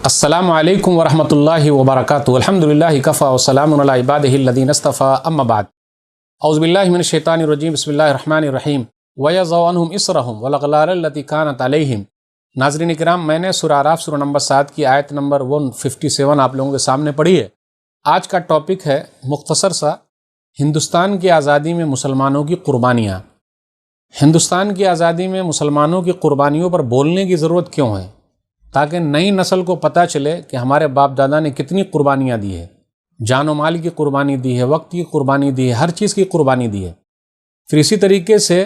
السلام علیکم ورحمۃ اللہ وبرکاتہ الحمدللہ کفا وسلام علی عبادہ الذین اصطفیٰ اما بعد اعوذ باللہ من الشیطان الرجیم بسم اللہ الرحمن الرحیم وَيَضَعُ عَنْهُمْ إِصْرَهُمْ وَالْأَغْلَالَ الَّتِي كَانَتْ عَلَيْهِمْ۔ ناظرین کرام، میں نے سورہ اعراف سورہ نمبر 7 کی آیت نمبر 157 آپ لوگوں کے سامنے پڑھی ہے۔ آج کا ٹاپک ہے مختصر سا، ہندوستان کی آزادی میں مسلمانوں کی قربانیاں۔ ہندوستان کی آزادی میں مسلمانوں کی قربانیوں پر بولنے کی ضرورت کیوں ہے؟ تاکہ نئی نسل کو پتہ چلے کہ ہمارے باپ دادا نے کتنی قربانیاں دی ہے، جان و مال کی قربانی دی ہے، وقت کی قربانی دی ہے، ہر چیز کی قربانی دی ہے۔ پھر اسی طریقے سے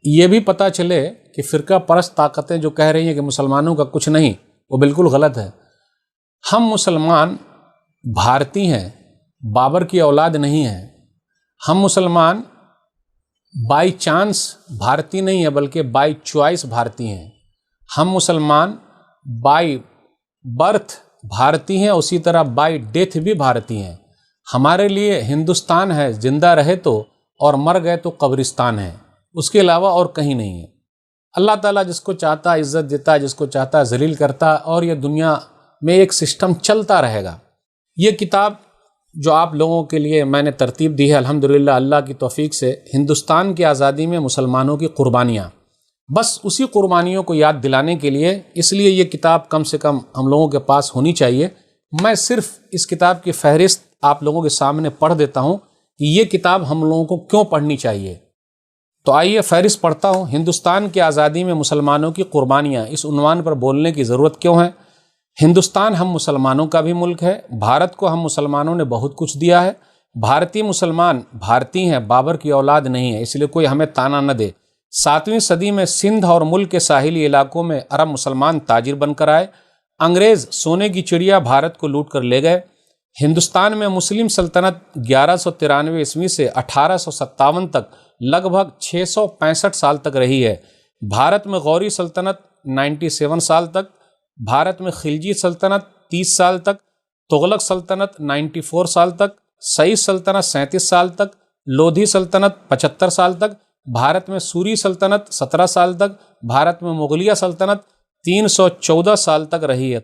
یہ بھی پتہ چلے کہ فرقہ پرست طاقتیں جو کہہ رہی ہیں کہ مسلمانوں کا کچھ نہیں، وہ بالکل غلط ہے۔ ہم مسلمان بھارتی ہیں، بابر کی اولاد نہیں ہیں۔ ہم مسلمان بائی چانس بھارتی نہیں ہیں بلکہ بائی چوائس بھارتی ہیں۔ ہم مسلمان بائی برتھ بھارتی ہیں، اسی طرح بائی ڈیتھ بھی بھارتی ہیں۔ ہمارے لیے ہندوستان ہے، زندہ رہے تو، اور مر گئے تو قبرستان ہے، اس کے علاوہ اور کہیں نہیں ہے۔ اللہ تعالیٰ جس کو چاہتا ہے عزت دیتا ہے، جس کو چاہتا ہے ذلیل کرتا ہے، اور یہ دنیا میں ایک سسٹم چلتا رہے گا۔ یہ کتاب جو آپ لوگوں کے لیے میں نے ترتیب دی ہے، الحمدللہ اللہ کی توفیق سے، ہندوستان کی آزادی میں مسلمانوں کی قربانیاں، بس اسی قربانیوں کو یاد دلانے کے لیے، اس لیے یہ کتاب کم سے کم ہم لوگوں کے پاس ہونی چاہیے۔ میں صرف اس کتاب کی فہرست آپ لوگوں کے سامنے پڑھ دیتا ہوں کہ یہ کتاب ہم لوگوں کو کیوں پڑھنی چاہیے۔ تو آئیے فہرست پڑھتا ہوں۔ ہندوستان کی آزادی میں مسلمانوں کی قربانیاں، اس عنوان پر بولنے کی ضرورت کیوں ہے؟ ہندوستان ہم مسلمانوں کا بھی ملک ہے۔ بھارت کو ہم مسلمانوں نے بہت کچھ دیا ہے۔ بھارتی مسلمان بھارتی ہیں، بابر کی اولاد نہیں ہے، اس لیے کوئی ہمیں تانا نہ دے۔ 7ویں صدی میں سندھ اور ملک کے ساحلی علاقوں میں عرب مسلمان تاجر بن کر آئے۔ انگریز سونے کی چڑیا بھارت کو لوٹ کر لے گئے۔ ہندوستان میں مسلم سلطنت 1193 عیسوی سے 1857 تک لگ بھگ 665 سال تک رہی ہے۔ بھارت میں غوری سلطنت 97 سال تک، بھارت میں خلجی سلطنت 30 سال تک، تغلق سلطنت 94 سال تک، سعید سلطنت 37 سال تک، لودھی سلطنت 75 سال تک، بھارت میں سوری سلطنت 17 سال تک، بھارت میں مغلیہ سلطنت 314 سال تک رہی ہے۔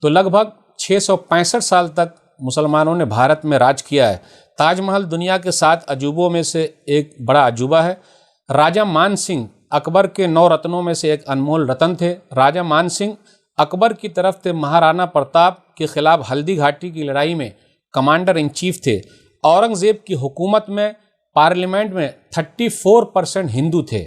تو لگ بھگ 665 سال تک مسلمانوں نے بھارت میں راج کیا ہے۔ تاج محل دنیا کے 7 عجوبوں میں سے ایک بڑا عجوبہ ہے۔ راجہ مان سنگھ اکبر کے 9 رتنوں میں سے ایک انمول رتن تھے۔ راجہ مان سنگھ اکبر کی طرف سے مہارانا پرتاپ کے خلاف ہلدی گھاٹی کی لڑائی میں کمانڈر ان چیف تھے۔ اورنگزیب کی حکومت میں پارلیمنٹ میں 34% ہندو تھے۔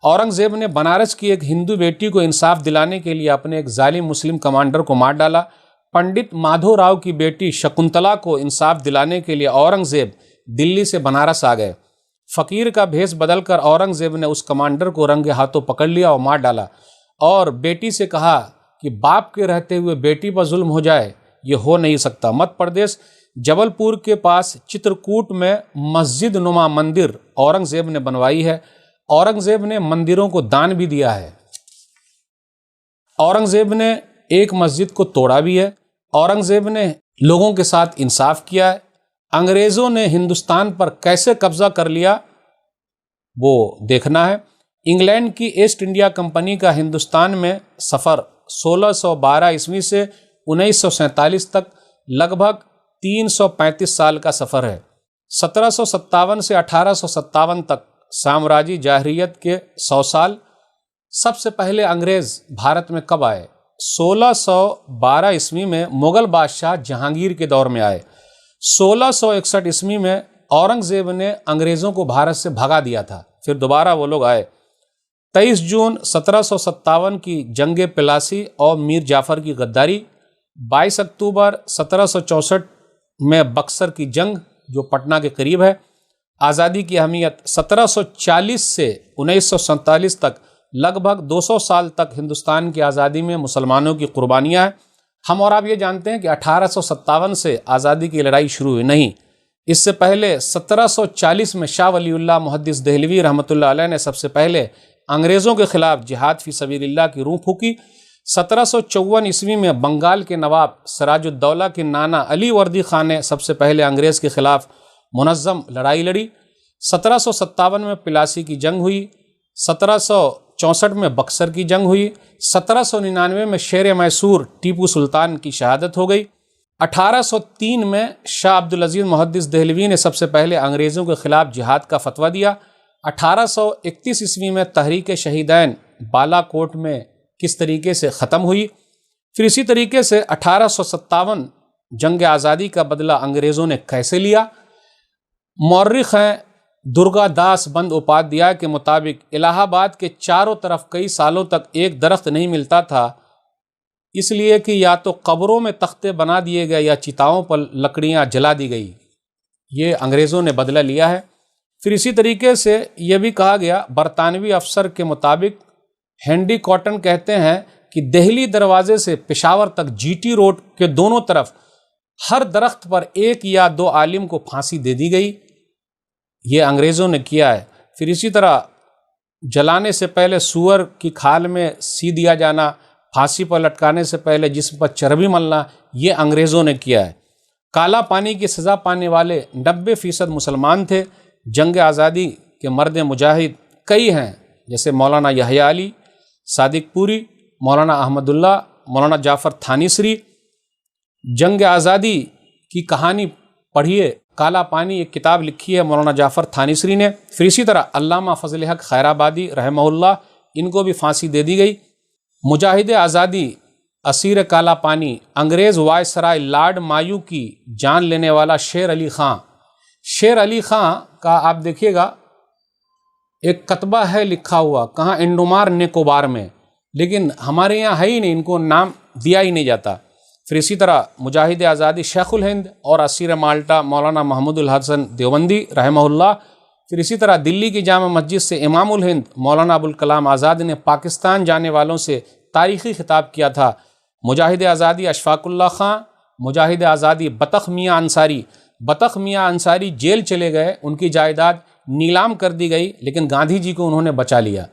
اورنگزیب نے بنارس کی ایک ہندو بیٹی کو انصاف دلانے کے لیے اپنے ایک ظالم مسلم کمانڈر کو مار ڈالا۔ پنڈت مادھو راؤ کی بیٹی شکنتلا کو انصاف دلانے کے لیے اورنگزیب دلی سے بنارس آ گئے۔ فقیر کا بھیس بدل کر اورنگزیب نے اس کمانڈر کو رنگے ہاتھوں پکڑ لیا اور مار ڈالا، اور بیٹی سے کہا کہ باپ کے رہتے ہوئے بیٹی پر ظلم ہو جائے، یہ ہو نہیں سکتا۔ مدھیہ پردیش جبل پور کے پاس چترکوٹ میں مسجد نما مندر اورنگزیب نے بنوائی ہے۔ اورنگزیب نے مندروں کو دان بھی دیا ہے۔ اورنگزیب نے ایک مسجد کو توڑا بھی ہے۔ اورنگزیب نے لوگوں کے ساتھ انصاف کیا ہے۔ انگریزوں نے ہندوستان پر کیسے قبضہ کر لیا وہ دیکھنا ہے۔ انگلینڈ کی ایسٹ انڈیا کمپنی کا ہندوستان میں سفر 1612 عیسوی سے 1947 تک لگ بھگ 335 سال کا سفر ہے۔ 1757 سے 1857 تک سامراجی جاہریت کے 100 سال۔ سب سے پہلے انگریز بھارت میں کب آئے؟ 1612 عیسوی میں مغل بادشاہ جہانگیر کے دور میں آئے۔ 1661 عیسوی میں اورنگزیب نے انگریزوں کو بھارت سے بھگا دیا تھا، پھر دوبارہ وہ لوگ آئے۔ 23 جون 1757 کی جنگ پلاسی اور میر جعفر کی غداری۔ 22 اکتوبر 1764 میں بکسر کی جنگ جو پٹنہ کے قریب ہے۔ آزادی کی اہمیت 1740 سے 1947 تک لگ بھگ 200 سال تک ہندوستان کی آزادی میں مسلمانوں کی قربانیاں ہیں۔ ہم اور آپ یہ جانتے ہیں کہ 1857 سے آزادی کی لڑائی شروع ہوئی نہیں، اس سے پہلے 1740 میں شاہ ولی اللہ محدث دہلوی رحمۃ اللہ علیہ نے سب سے پہلے انگریزوں کے خلاف جہاد فی سبیل اللہ کی روح پھونکی۔ 1754 عیسوی میں بنگال کے نواب سراج الدولہ کے نانا علی وردی خان نے سب سے پہلے انگریز کے خلاف منظم لڑائی لڑی۔ 1757 میں پلاسی کی جنگ ہوئی۔ 1764 میں بکسر کی جنگ ہوئی، 1799 میں شیر میسور ٹیپو سلطان کی شہادت ہو گئی، 1803 میں شاہ عبدالعزیز محدث دہلوی نے سب سے پہلے انگریزوں کے خلاف جہاد کا فتویٰ دیا، 1831 عیسوی میں تحریک شہیدین بالا کوٹ میں کس طریقے سے ختم ہوئی، پھر اسی طریقے سے 1857 جنگ آزادی کا بدلہ انگریزوں نے کیسے لیا۔ مورخ ہیں درگا داس بند اپادھیائے کے مطابق الہ آباد کے چاروں طرف کئی سالوں تک ایک درخت نہیں ملتا تھا، اس لیے کہ یا تو قبروں میں تختے بنا دیے گئے یا چتاؤں پر لکڑیاں جلا دی گئی۔ یہ انگریزوں نے بدلہ لیا ہے۔ پھر اسی طریقے سے یہ بھی کہا گیا، برطانوی افسر کے مطابق ہینڈی کاٹن کہتے ہیں کہ دہلی دروازے سے پشاور تک جی ٹی روڈ کے دونوں طرف ہر درخت پر ایک یا دو عالم کو پھانسی دے دی گئی۔ یہ انگریزوں نے کیا ہے۔ پھر اسی طرح جلانے سے پہلے سور کی کھال میں سی دیا جانا، پھانسی پر لٹکانے سے پہلے جسم پر چربی ملنا، یہ انگریزوں نے کیا ہے۔ کالا پانی کی سزا پانے والے 90% مسلمان تھے۔ جنگ آزادی کے مرد مجاہد کئی ہیں، جیسے مولانا یحییٰ علی، صادق پوری، مولانا احمد اللہ، مولانا جعفر تھانیسری۔ جنگ آزادی کی کہانی پڑھیے، کالا پانی ایک کتاب لکھی ہے مولانا جعفر تھانیسری نے۔ پھر اسی طرح علامہ فضل حق خیرآبادی رحمہ اللہ، ان کو بھی پھانسی دے دی گئی۔ مجاہد آزادی اسیر کالا پانی انگریز وائسرائے لارڈ مایو کی جان لینے والا شیر علی خاں۔ شیر علی خاں کا آپ دیکھیے گا ایک کتبہ ہے لکھا ہوا، کہاں انڈومار نکوبار میں، لیکن ہمارے یہاں ہے ہی نہیں، ان کو نام دیا ہی نہیں جاتا۔ پھر اسی طرح مجاہد آزادی شیخ الہند اور اسیر مالٹا مولانا محمود الحسن دیوبندی رحمہ اللہ۔ پھر اسی طرح دلی کی جامع مسجد سے امام الہند مولانا ابوالکلام آزاد نے پاکستان جانے والوں سے تاریخی خطاب کیا تھا۔ مجاہد آزادی اشفاق اللہ خان، مجاہد آزادی بطخ میاں انصاری۔ بطخ میاں انصاری جیل چلے گئے، ان کی جائیداد نیلام کر دی گئی، لیکن گاندھی جی کو انہوں نے بچا لیا۔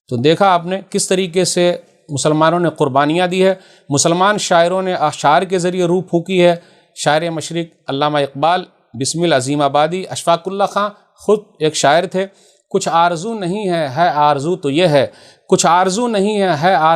تو دیکھا آپ نے کس طریقے سے مسلمانوں نے قربانیاں دی ہے۔ مسلمان شاعروں نے اشعار کے ذریعے روح پھونکی ہے۔ شاعر مشرق علامہ اقبال، بسم العظیم آبادی، اشفاق اللہ خان خود ایک شاعر تھے۔ کچھ آرزو نہیں ہے آرزو تو یہ ہے، کچھ آرزو نہیں ہے آرزو